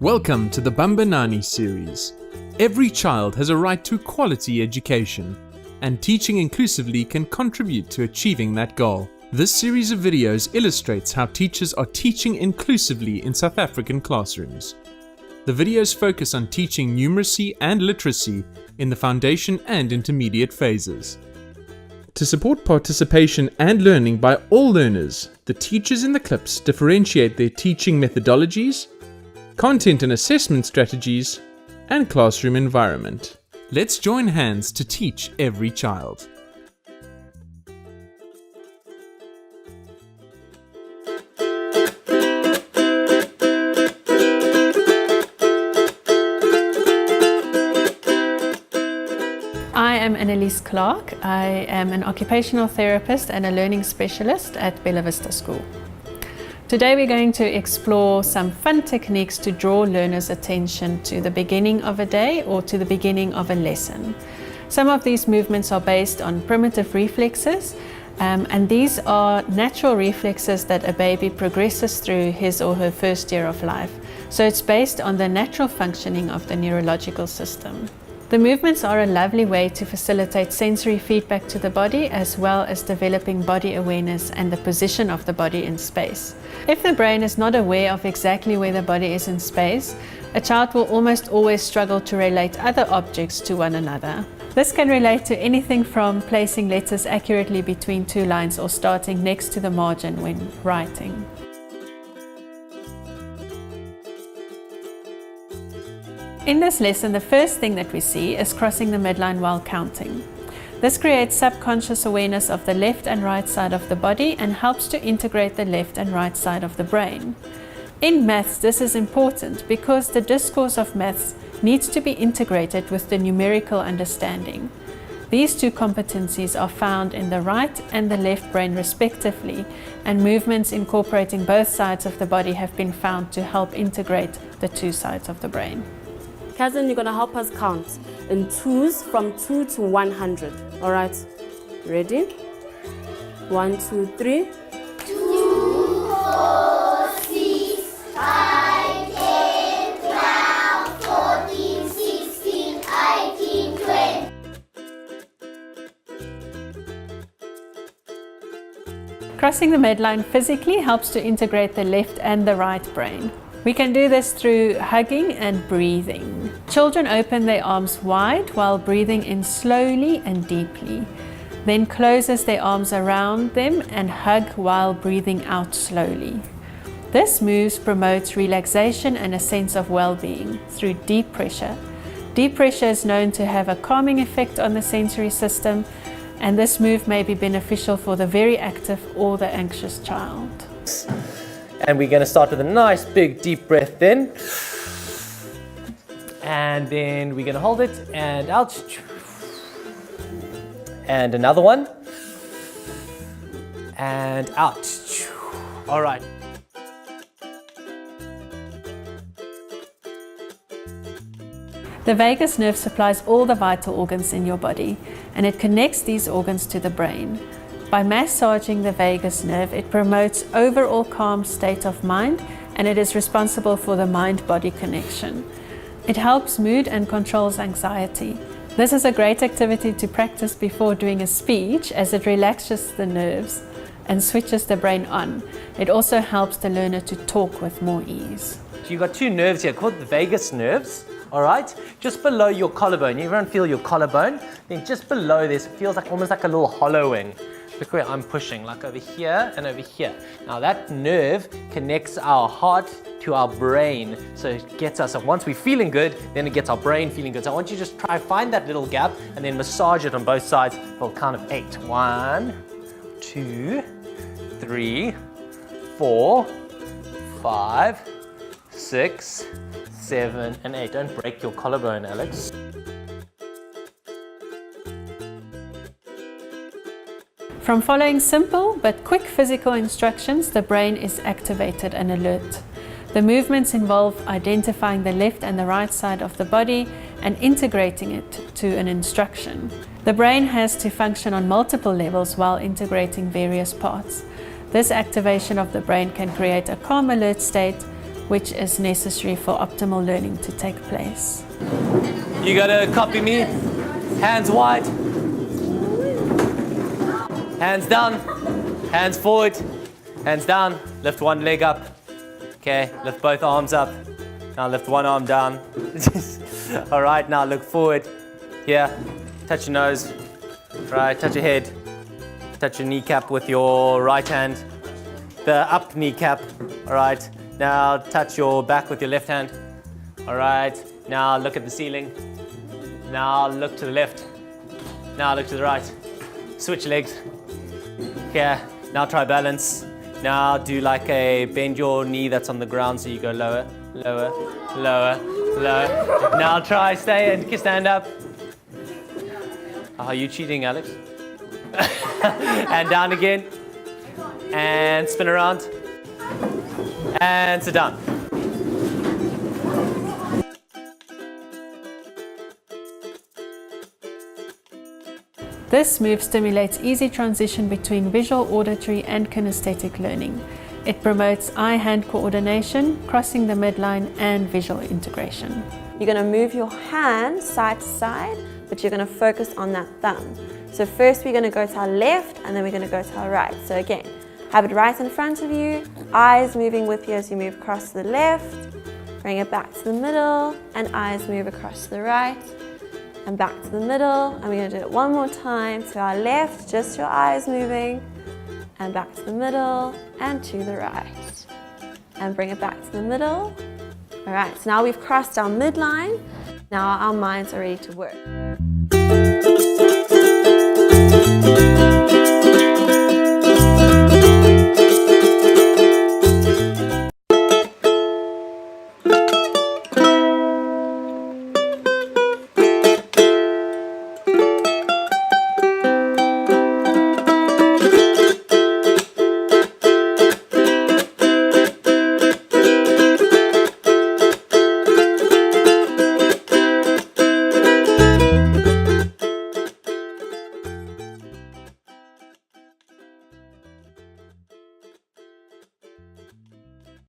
Welcome to the Bambanani series. Every child has a right to quality education, and teaching inclusively can contribute to achieving that goal. This series of videos illustrates how teachers are teaching inclusively in South African classrooms. The videos focus on teaching numeracy and literacy in the foundation and intermediate phases. To support participation and learning by all learners, the teachers in the clips differentiate their teaching methodologies, content and assessment strategies, and classroom environment. Let's join hands to teach every child. I am Annelies Clark. I am an occupational therapist and a learning specialist at Bella Vista School. Today we're going to explore some fun techniques to draw learners' attention to the beginning of a day or to the beginning of a lesson. Some of these movements are based on primitive reflexes, and these are natural reflexes that a baby progresses through his or her first year of life. So it's based on the natural functioning of the neurological system. The movements are a lovely way to facilitate sensory feedback to the body, as well as developing body awareness and the position of the body in space. If the brain is not aware of exactly where the body is in space, a child will almost always struggle to relate other objects to one another. This can relate to anything from placing letters accurately between two lines or starting next to the margin when writing. In this lesson, the first thing that we see is crossing the midline while counting. This creates subconscious awareness of the left and right side of the body and helps to integrate the left and right side of the brain. In maths, this is important because the discourse of maths needs to be integrated with the numerical understanding. These two competencies are found in the right and the left brain respectively, and movements incorporating both sides of the body have been found to help integrate the two sides of the brain. Cousin, you're going to help us count in twos from 2 to 100. All right, ready? 1, 2, 3. 2, 4, 6, 5, 10, 12, 14, 16, 18, 20. Crossing the midline physically helps to integrate the left and the right brain. We can do this through hugging and breathing. Children open their arms wide while breathing in slowly and deeply, then closes their arms around them and hug while breathing out slowly. This move promotes relaxation and a sense of well-being through deep pressure. Deep pressure is known to have a calming effect on the sensory system, and this move may be beneficial for the very active or the anxious child. And we're going to start with a nice big deep breath in. And then we're going to hold it and out. And another one. And out. All right. The vagus nerve supplies all the vital organs in your body, and it connects these organs to the brain. By massaging the vagus nerve, it promotes overall calm state of mind, and it is responsible for the mind-body connection. It helps mood and controls anxiety. This is a great activity to practice before doing a speech, as it relaxes the nerves and switches the brain on. It also helps the learner to talk with more ease. So you've got two nerves here called the vagus nerves. All right, just below your collarbone. Everyone feel your collarbone? Then just below this, it feels like almost like a little hollowing. Look where I'm pushing, like over here and over here. Now that nerve connects our heart to our brain. So it gets us, and once we're feeling good, then it gets our brain feeling good. So I want you to just try find that little gap and then massage it on both sides for a count of 8. 1, 2, 3, 4, 5, 6, 7, and 8. Don't break your collarbone, Alex. From following simple but quick physical instructions, the brain is activated and alert. The movements involve identifying the left and the right side of the body and integrating it to an instruction. The brain has to function on multiple levels while integrating various parts. This activation of the brain can create a calm, alert state, which is necessary for optimal learning to take place. You gotta copy me. Hands wide. Hands down. Hands forward. Hands down. Lift one leg up. Okay, lift both arms up. Now lift one arm down. All right, now look forward. Here, touch your nose. Right, touch your head. Touch your kneecap with your right hand. The up kneecap. All right, now touch your back with your left hand. All right, now look at the ceiling. Now look to the left. Now look to the right. Switch legs. Here, now try balance. Now do like a bend your knee that's on the ground so you go lower, lower, lower, lower. Now try stay and stand up. Are you cheating, Alex? And down again. And spin around. And sit down. This move stimulates easy transition between visual, auditory and kinesthetic learning. It promotes eye-hand coordination, crossing the midline and visual integration. You're going to move your hand side to side, but you're going to focus on that thumb. So first we're going to go to our left and then we're going to go to our right. So again, have it right in front of you, eyes moving with you as you move across to the left, bring it back to the middle and eyes move across to the right. And back to the middle, and we're going to do it one more time. To our left, just your eyes moving, and back to the middle, and to the right. And bring it back to the middle. All right, so now we've crossed our midline. Now our minds are ready to work.